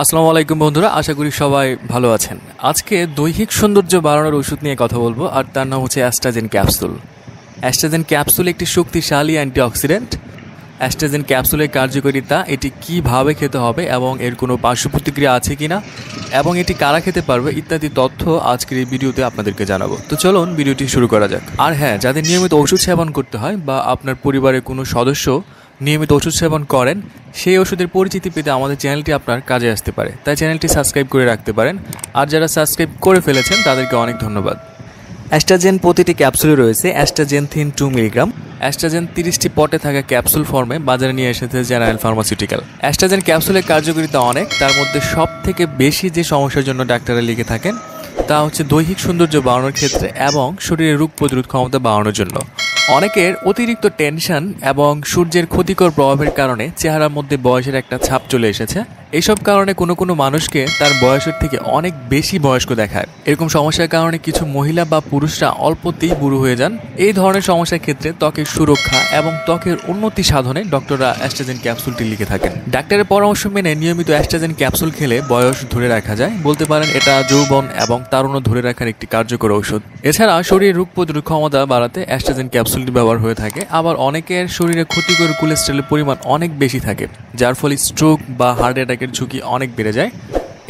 আসসালামু আলাইকুম বন্ধুরা, আশা করি সবাই ভালো আছেন। আজকে দৈহিক সৌন্দর্য বাড়ানোর ওষুধ নিয়ে কথা বলবো, আর তার নাম হচ্ছে অ্যাস্ট্রাজেন ক্যাপসুল। অ্যাস্ট্রাজেন ক্যাপসুল একটি শক্তিশালী অ্যান্টিঅক্সিডেন্ট। অ্যাস্ট্রাজেন ক্যাপসুলের কার্যকারিতা, এটি কিভাবে খেতে হবে এবং এর কোনো পার্শ্ব প্রতিক্রিয়া আছে কিনা এবং এটি কারা খেতে পারবে ইত্যাদি তথ্য আজকের এই ভিডিওতে আপনাদেরকে জানাবো। তো চলুন ভিডিওটি শুরু করা যাক। আর হ্যাঁ, যাদের নিয়মিত ওষুধ সেবন করতে হয় বা আপনার পরিবারের কোনো সদস্য নিয়মিত ওষুধ সেবন করেন, সেই ওষুধের পরিচিতি পেতে আমাদের চ্যানেলটি আপনার কাজে আসতে পারে, তাই চ্যানেলটি সাবস্ক্রাইব করে রাখতে পারেন। আর যারা সাবস্ক্রাইব করে ফেলেছেন তাদেরকে অনেক ধন্যবাদ। অ্যাস্ট্রাজেন প্রতিটি ক্যাপসুলে রয়েছে অ্যাস্ট্রাজেনথিন 2 মিলিগ্রাম। অ্যাস্ট্রাজেন 30টি পটে থাকা ক্যাপসুল ফর্মে বাজারে নিয়ে এসেছে জেনারেল ফার্মাসিউটিক্যাল। অ্যাস্ট্রাজেন ক্যাপসুলের কার্যকারিতা অনেক, তার মধ্যে সব থেকে বেশি যে সমস্যার জন্য ডাক্তাররা লিখে থাকেন তা হচ্ছে দৈহিক সৌন্দর্য বাড়ানোর ক্ষেত্রে এবং শরীরের রোগ প্রতিরোধ ক্ষমতা বাড়ানোর জন্য। অনেকের অতিরিক্ত টেনশন এবং সূর্যের ক্ষতিকর প্রভাবের কারণে চেহারার মধ্যে বয়সের একটা ছাপ চলে এসেছে। এইসব কারণে কোনো কোনো মানুষকে তার বয়সের থেকে অনেক বেশি বয়স্ক দেখায়। এরকম সমস্যার কারণে কিছু মহিলা বা পুরুষরা অল্পতেই বুড়ো হয়ে যান। এই ধরনের সমস্যার ক্ষেত্রে ত্বকের সুরক্ষা এবং ত্বকের উন্নতি সাধনে ডক্টররা অ্যাস্ট্রাজেন ক্যাপসুলটি লিখে থাকেন। ডাক্তারের পরামর্শ মেনে নিয়মিত অ্যাস্ট্রাজেন ক্যাপসুল খেলে বয়স ধরে রাখা যায়। বলতে পারেন এটা যৌবন এবং তারুণ্য ধরে রাখার একটি কার্যকর ঔষধ। এছাড়া শরীরের রোগ প্রতিরোধ ক্ষমতা বাড়াতে অ্যাস্ট্রাজেন ক্যাপসুলটি ব্যবহার হয়ে থাকে। আবার অনেকের শরীরে ক্ষতিকর কোলেস্টেরলের পরিমাণ অনেক বেশি থাকে, যার ফলে স্ট্রোক বা হার্ট অ্যাটাকের ঝুঁকি অনেক বেড়ে যায়।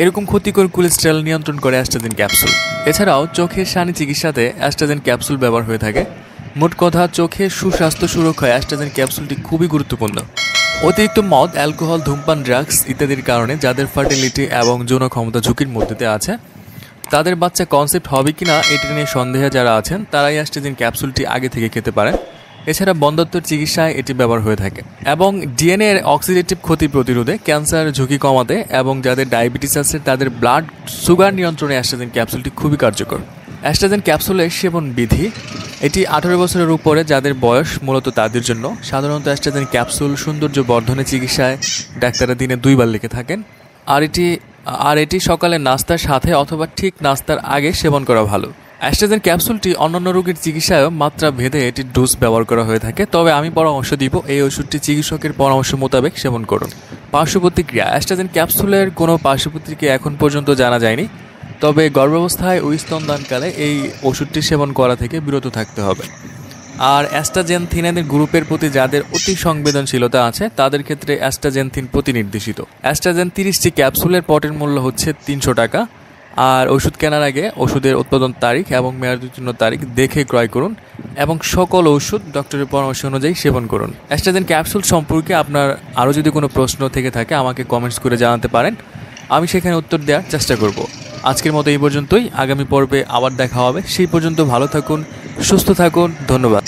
এরকম ক্ষতিকর কোলেস্টেরল নিয়ন্ত্রণ করে অ্যাস্ট্রাজেন ক্যাপসুল। এছাড়াও চোখের ছানি চিকিৎসাতে অ্যাস্ট্রাজেন ক্যাপসুল ব্যবহার হয়ে থাকে। মোট কথা, চোখের সুস্বাস্থ্য সুরক্ষায় অ্যাস্ট্রাজেন ক্যাপসুলটি খুবই গুরুত্বপূর্ণ। অতিরিক্ত মদ, অ্যালকোহল, ধূমপান, ড্রাগস ইত্যাদির কারণে যাদের ফার্টিলিটি এবং যৌন ক্ষমতা ঝুঁকির মধ্যে আছে, তাদের বাচ্চা কনসেপ্ট হবে কিনা এটা নিয়ে সন্দেহে যারা আছেন তারাই অ্যাস্ট্রাজেন ক্যাপসুলটি আগে থেকে খেতে পারেন। এছাড়া বন্ধ্যাত্বের চিকিৎসায় এটি ব্যবহার হয়ে থাকে এবং ডিএনএ এর অক্সিডেটিভ ক্ষতি প্রতিরোধে, ক্যান্সার ঝুঁকি কমাতে এবং যাদের ডায়াবেটিস আছে তাদের ব্লাড সুগার নিয়ন্ত্রণে অ্যাস্ট্রাজেন ক্যাপসুলটি খুবই কার্যকর। অ্যাস্ট্রাজেন ক্যাপসুলের সেবন বিধি, এটি 18 বছরের উপরে যাদের বয়স, মূলত তাদের জন্য। সাধারণত অ্যাস্ট্রাজেন ক্যাপসুল সৌন্দর্য বর্ধনের চিকিৎসায় ডাক্তাররা দিনে 2 বার লিখে থাকেন। আর এটি সকালে নাস্তার সাথে অথবা ঠিক নাস্তার আগে সেবন করা ভালো। অ্যাস্ট্রাজেন ক্যাপসুলটি অন্যান্য রোগের চিকিৎসায়ও মাত্রা ভেদে এটির ডোজ ব্যবহার করা হয়ে থাকে, তবে আমি পরামর্শ দিব এই ওষুধটি চিকিৎসকের পরামর্শ মোতাবেক সেবন করুন। পার্শ্ব প্রতিক্রিয়া, অ্যাস্ট্রাজেন ক্যাপসুলের কোনো পার্শ্ব প্রতিক্রিয়া এখন পর্যন্ত জানা যায়নি, তবে গর্ভাবস্থায় ও স্তনদানকালে এই ওষুধটি সেবন করা থেকে বিরত থাকতে হবে। আর অ্যাস্ট্রাজেনথিনের গ্রুপের প্রতি যাদের অতি সংবেদনশীলতা আছে তাদের ক্ষেত্রে অ্যাস্ট্রাজেনথিন প্রতিনির্দেশিত। অ্যাস্ট্রাজেন 30টি ক্যাপসুলের পটের মূল্য হচ্ছে 300 টাকা। আর ওষুধ কেনার আগে ওষুধের উৎপাদন তারিখ এবং মেয়াদোত্তীর্ণ তারিখ দেখে ক্রয় করুন এবং সকল ওষুধ ডক্টরের পরামর্শ অনুযায়ী সেবন করুন। অ্যাস্ট্রাজেন ক্যাপসুল সম্পর্কে আপনার আরও যদি কোনো প্রশ্ন থেকে থাকে আমাকে কমেন্টস করে জানাতে পারেন, আমি সেখানে উত্তর দেওয়ার চেষ্টা করব। আজকের মতো এই পর্যন্তই, আগামী পর্বে আবার দেখা হবে। সেই পর্যন্ত ভালো থাকুন, সুস্থ থাকুন, ধন্যবাদ।